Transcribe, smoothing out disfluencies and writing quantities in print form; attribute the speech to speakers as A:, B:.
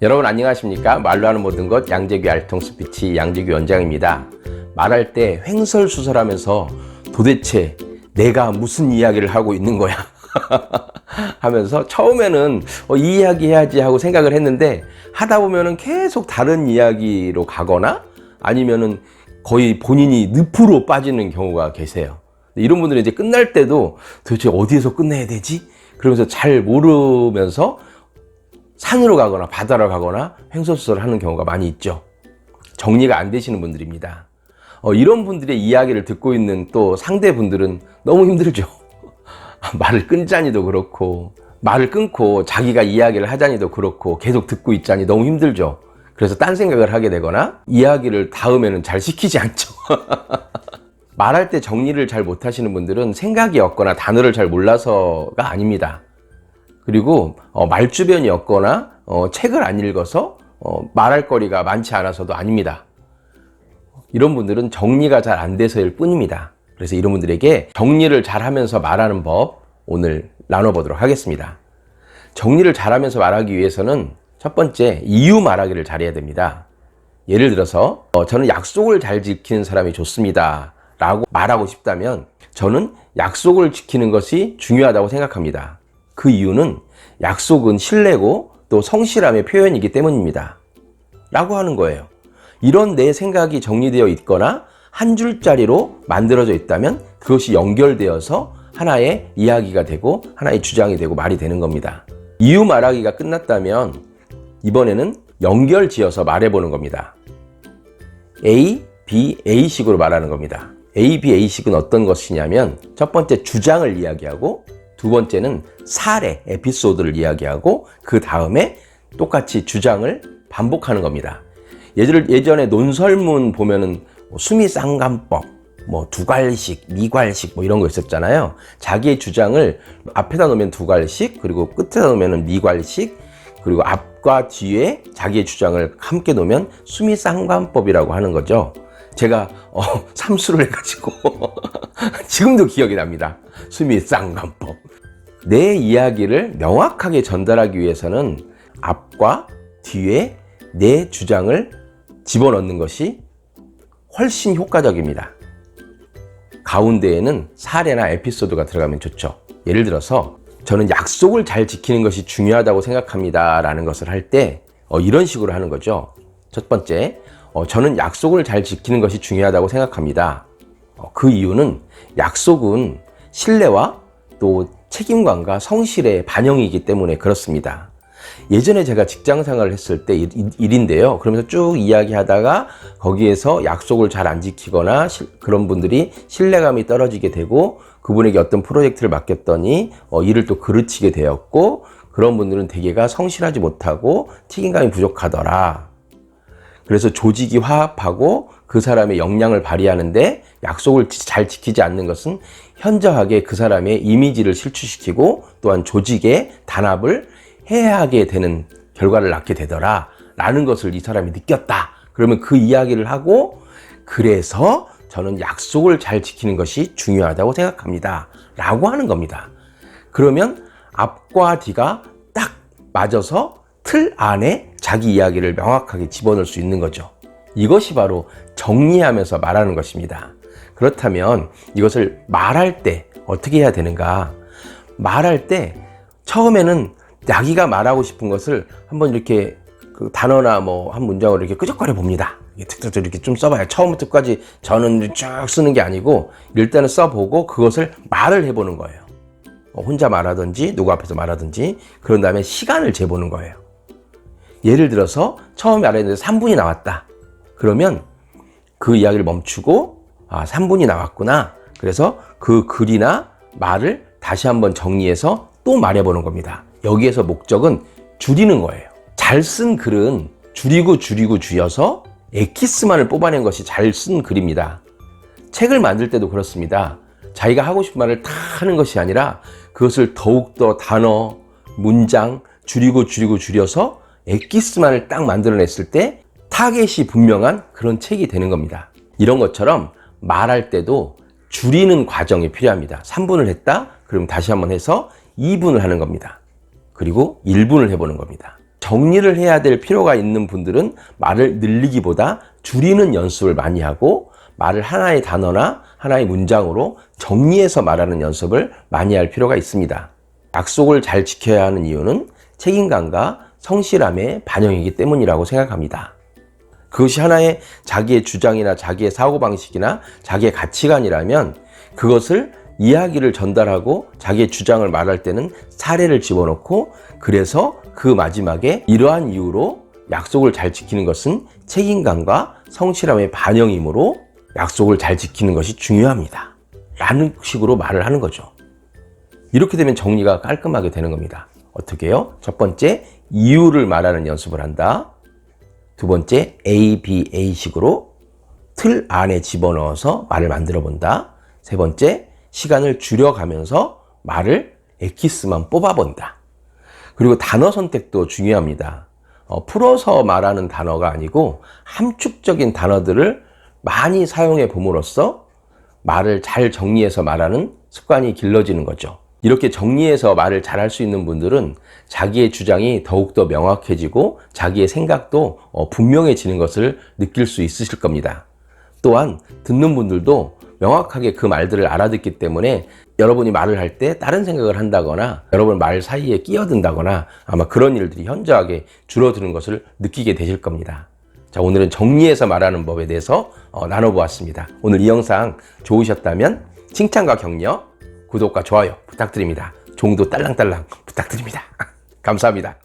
A: 여러분 안녕하십니까? 말로 하는 모든 것 양재규 알통 스피치 양재규 원장입니다. 말할 때 횡설수설하면서 도대체 내가 무슨 이야기를 하고 있는 거야 하면서 처음에는 이 이야기 해야지 하고 생각을 했는데 하다 보면은 계속 다른 이야기로 가거나 아니면은 거의 본인이 늪으로 빠지는 경우가 계세요. 이런 분들은 이제 끝날 때도 도대체 어디에서 끝내야 되지? 그러면서 잘 모르면서 산으로 가거나 바다로 가거나 횡설수설을 하는 경우가 많이 있죠. 정리가 안 되시는 분들입니다. 이런 분들의 이야기를 듣고 있는 또 상대분들은 너무 힘들죠. 말을 끊자니도 그렇고 말을 끊고 자기가 이야기를 하자니도 그렇고 계속 듣고 있자니 너무 힘들죠. 그래서 딴 생각을 하게 되거나 이야기를 다음에는 잘 시키지 않죠. 말할 때 정리를 잘 못하시는 분들은 생각이 없거나 단어를 잘 몰라서가 아닙니다. 그리고 말주변이 없거나 책을 안 읽어서 말할 거리가 많지 않아서도 아닙니다. 이런 분들은 정리가 잘 안 돼서일 뿐입니다. 그래서 이런 분들에게 정리를 잘 하면서 말하는 법 오늘 나눠보도록 하겠습니다. 정리를 잘 하면서 말하기 위해서는 첫 번째, 이유 말하기를 잘해야 됩니다. 예를 들어서 저는 약속을 잘 지키는 사람이 좋습니다 라고 말하고 싶다면 저는 약속을 지키는 것이 중요하다고 생각합니다. 그 이유는 약속은 신뢰고 또 성실함의 표현이기 때문입니다 라고 하는 거예요. 이런 내 생각이 정리되어 있거나 한 줄짜리로 만들어져 있다면 그것이 연결되어서 하나의 이야기가 되고 하나의 주장이 되고 말이 되는 겁니다. 이유 말하기가 끝났다면 이번에는 연결 지어서 말해보는 겁니다. A, B, A식으로 말하는 겁니다. A, B, A식은 어떤 것이냐면 첫 번째 주장을 이야기하고 두 번째는 사례, 에피소드를 이야기하고 그 다음에 똑같이 주장을 반복하는 겁니다. 예전에 논설문 보면은 수미상관법, 두괄식, 미괄식 이런 거 있었잖아요. 자기의 주장을 앞에다 놓으면 두괄식, 그리고 끝에다 놓으면 미괄식, 그리고 앞과 뒤에 자기의 주장을 함께 놓으면 수미상관법이라고 하는 거죠. 제가 삼수를 해가지고 지금도 기억이 납니다. 수미상관법. 내 이야기를 명확하게 전달하기 위해서는 앞과 뒤에 내 주장을 집어넣는 것이 훨씬 효과적입니다. 가운데에는 사례나 에피소드가 들어가면 좋죠. 예를 들어서 저는 약속을 잘 지키는 것이 중요하다고 생각합니다 라는 것을 할 때 이런 식으로 하는 거죠. 첫 번째, 저는 약속을 잘 지키는 것이 중요하다고 생각합니다. 그 이유는 약속은 신뢰와 또 책임감과 성실의 반영이기 때문에 그렇습니다. 예전에 제가 직장생활을 했을 때 일인데요. 그러면서 쭉 이야기하다가 거기에서 약속을 잘 안 지키거나 그런 분들이 신뢰감이 떨어지게 되고 그분에게 어떤 프로젝트를 맡겼더니 일을 또 그르치게 되었고 그런 분들은 대개가 성실하지 못하고 책임감이 부족하더라. 그래서 조직이 화합하고 그 사람의 역량을 발휘하는데 약속을 잘 지키지 않는 것은 현저하게 그 사람의 이미지를 실추시키고 또한 조직의 단합을 해하게 되는 결과를 낳게 되더라 라는 것을 이 사람이 느꼈다. 그러면 그 이야기를 하고 그래서 저는 약속을 잘 지키는 것이 중요하다고 생각합니다 라고 하는 겁니다. 그러면 앞과 뒤가 딱 맞아서 틀 안에 자기 이야기를 명확하게 집어넣을 수 있는 거죠. 이것이 바로 정리하면서 말하는 것입니다. 그렇다면 이것을 말할 때 어떻게 해야 되는가? 말할 때 처음에는 자기가 말하고 싶은 것을 한번 이렇게 그 단어나 한 문장으로 이렇게 끄적거려 봅니다. 툭툭툭 이렇게 좀 써봐요. 처음부터 끝까지 저는 쭉 쓰는 게 아니고 일단은 써보고 그것을 말을 해보는 거예요. 혼자 말하든지 누구 앞에서 말하든지 그런 다음에 시간을 재보는 거예요. 예를 들어서 처음에 말했는데 3분이 나왔다. 그러면 그 이야기를 멈추고 3분이 나왔구나. 그래서 그 글이나 말을 다시 한번 정리해서 또 말해보는 겁니다. 여기에서 목적은 줄이는 거예요. 잘 쓴 글은 줄이고 줄여서 엑기스만을 뽑아낸 것이 잘 쓴 글입니다. 책을 만들 때도 그렇습니다. 자기가 하고 싶은 말을 다 하는 것이 아니라 그것을 더욱더 단어, 문장 줄이고 줄여서 엑기스만을 딱 만들어냈을 때 타겟이 분명한 그런 책이 되는 겁니다. 이런 것처럼 말할 때도 줄이는 과정이 필요합니다. 3분을 했다? 그럼 다시 한번 해서 2분을 하는 겁니다. 그리고 1분을 해보는 겁니다. 정리를 해야 될 필요가 있는 분들은 말을 늘리기보다 줄이는 연습을 많이 하고 말을 하나의 단어나 하나의 문장으로 정리해서 말하는 연습을 많이 할 필요가 있습니다. 약속을 잘 지켜야 하는 이유는 책임감과 성실함의 반영이기 때문이라고 생각합니다. 그것이 하나의 자기의 주장이나 자기의 사고방식이나 자기의 가치관이라면 그것을 이야기를 전달하고 자기의 주장을 말할 때는 사례를 집어넣고 그래서 그 마지막에 이러한 이유로 약속을 잘 지키는 것은 책임감과 성실함의 반영이므로 약속을 잘 지키는 것이 중요합니다. 라는 식으로 말을 하는 거죠. 이렇게 되면 정리가 깔끔하게 되는 겁니다. 어떻게 해요? 첫 번째, 이유를 말하는 연습을 한다. 두 번째, ABA식으로 틀 안에 집어넣어서 말을 만들어 본다. 세 번째, 시간을 줄여가면서 말을 엑기스만 뽑아본다. 그리고 단어 선택도 중요합니다. 풀어서 말하는 단어가 아니고 함축적인 단어들을 많이 사용해 봄으로써 말을 잘 정리해서 말하는 습관이 길러지는 거죠. 이렇게 정리해서 말을 잘할 수 있는 분들은 자기의 주장이 더욱더 명확해지고 자기의 생각도 분명해지는 것을 느낄 수 있으실 겁니다. 또한 듣는 분들도 명확하게 그 말들을 알아듣기 때문에 여러분이 말을 할 때 다른 생각을 한다거나 여러분 말 사이에 끼어든다거나 아마 그런 일들이 현저하게 줄어드는 것을 느끼게 되실 겁니다. 자, 오늘은 정리해서 말하는 법에 대해서 나눠보았습니다. 오늘 이 영상 좋으셨다면 칭찬과 격려, 구독과 좋아요 부탁드립니다. 종도 딸랑딸랑 부탁드립니다. 감사합니다.